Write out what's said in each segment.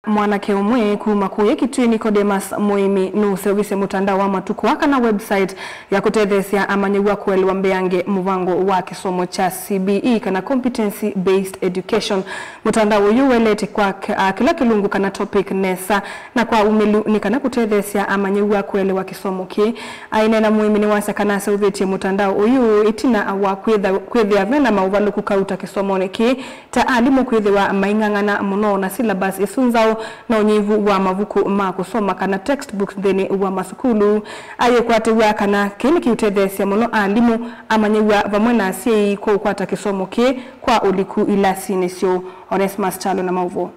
Mwanake umwe kuma kuye kitui Nicodemus Muimi nuseugise mutandao wa matuku waka na website ya kutethesia amanyegwa kuelewa mbeange muvango wa kisomo cha CBE kana competency based education. Mutandao uyu welete kwa kila kilungu kana topic nesa na kwa umelu ni kana kutethesia amanyegwa kuelewa kisomo ki ainena Muimi ni wasa kana sautheti mutandao uyu itina wa kwethia vena mauvalu kukauta kisomo neki ta alimu kwethiwa maingangana muno na syllabus isunzao na unyivu wa mavuku ma kusoma kana textbooks theni wa masukulu aye kwatewa kana kini kiutethesia muno alimu amanyewa vamwe na asiei kwa kwata kisomo ki kwa uliku ilasi nisio. Onesmus Chalo na mauvo.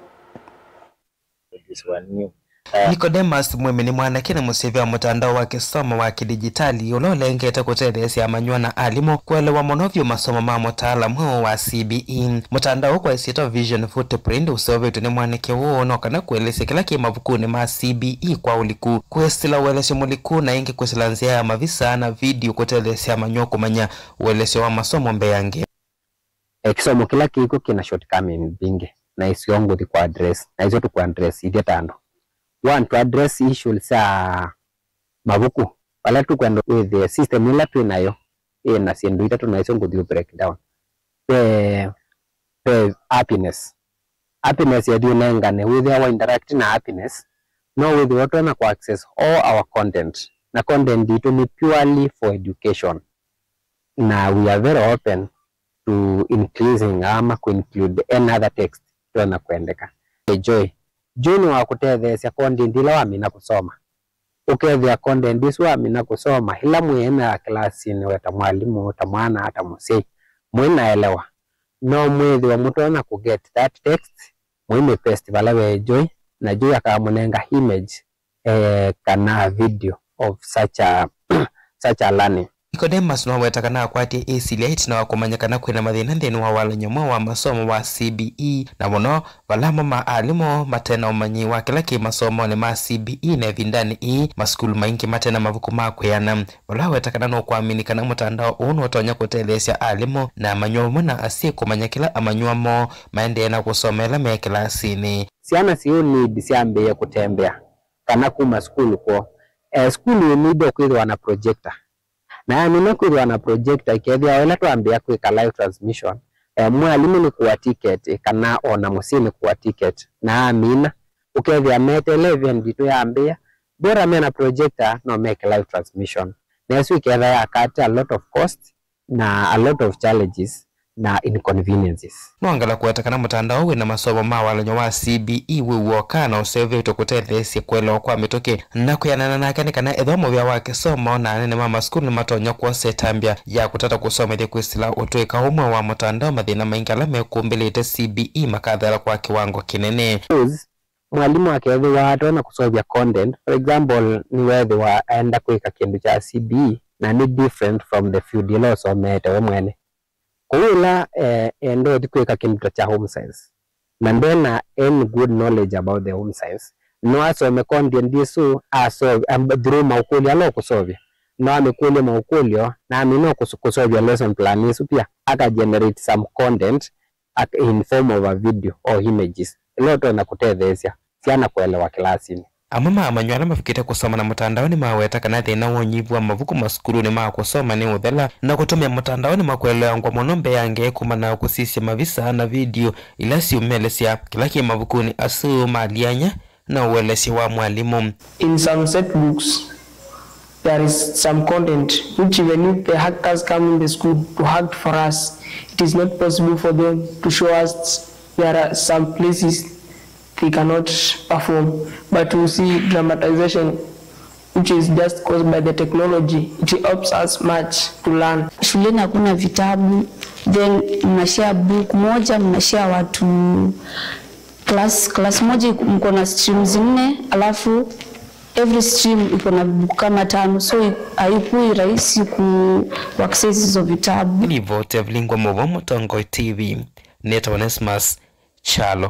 Nicodemus Muimi ni mwanake na musivi wa mutandao wa kisomo wa kidijitali ulolengete kutethesia amanywa na alimu kuelewa monovyo masomo ma mutaalamu wa CBE. Mutandao kwa isito Vision Footprint usovetu ni mwanake huo kana kuelesea kila kimavukuni ma CBE kwa uliku kuesila uelesea muliku na ingi kusilanzia ya mavisa na video kutethesia amanywa kumanya uelesea wa masomo mbeyange. Kisomo kila kiko kina shortcoming binge na isiongo di kwa address na izo tu kwa address ide tano. One, to address issues mavuku wala tu kwenda with the system ila tu inayo na siendo ita tunaiso ngudi breakdown the happiness ya diunengane with our interact na happiness no with what na ku access all our content na content ito ni purely for education na we are very open to increasing ama ku include another text tuna kuendeka enjoy Juni wa kutethesia content ila wamina kusoma. Ukethia content isu wamina kusoma ila mwena klasi ni weta mwalimu tamwana hata musei mwena elewa. No mwethi wa mutona ku get that text mwime festival we enjoy na juu akamunenga image kana video of such a learning. Nicodemus no weta kana kwati ACL8 na wakumanyakana kwina mathina nthini wa walanyomo wa masomo wa CBE na muno valamo ma alimu matena umanyi wa kila kimasomo ni ma CBE na vindani maskulu maingi matena mavuku makwiyana wala weta kana no kuaminikana mutandao unu watonya kutethesia alimu na amanyomo na asie kumanya kila amanywamo maende na kusomela me kilasini. Siana siyo need siambe kutembea kana kuma skulu kwa skulu need kwithwa na projector na amina kuwa na projector ikethia wala tuambia kuika live transmission mwalimu ni kuwa ticket kana ona musini kuwa ticket na amina ukethia mete 11 ditu yaambia bora mena projector no make live transmission na yesu ikethia yakata a lot of cost na a lot of challenges na inconveniences. Mwangala kuwatakana mutandao wina masomo mawalanyo wa CBE wiwoka na useveto kutethesia kuelewa kwa mitoke na kuyanana nakani kana edhomo vya wake somo na nene mama skulu ni matonya kuwa setambia ya kutata kusoma ili kuisila utuika umwe wa mutandao mathina maingala mekumbelete CBE makadhala kwa kiwango kinene. Mwalimu wakethi wa atona kusovya content, for example ni wethi wa enda kuika kindu cha CBE na ni different from the field ilo somete we mwene. Kuila endo dikuweka kindu cha home science na mbena any good knowledge about the home science no asome content disu aso through maukuli alo kusovya no amekuli maukulio na amino kusovya lesson plan isu pia aka generate some content in form of a video or images loto na kutethesia siana kuelewa kilasini. Amama amanywana mafikite kusoma na mutandao ni maweta kana thina wonyivu wa mavuku maskulu ni kusoma ni uthela na kutumia mutandao ni makuelewa ngwa monombe yange kumana kusisia mavisa na video ila siumelesia kila kimavuku ni asu malianya na uwelesi wa mwalimu. In some set books there is some content which even if the hackers come in the school to hack for us, it is not possible for them to show us there are some places they cannot perform, but we see dramatization which is just caused by the technology. It helps us much to learn. Shuleni hakuna vitabu, then mnashare book moja, mnashare watu class moja mko na streams 4 alafu every stream iko na book kama 5, so haikui rahisi ku access hizo vitabu. Ni vote Vlingwa Movo Mutongo TV. Onesmus Chalo.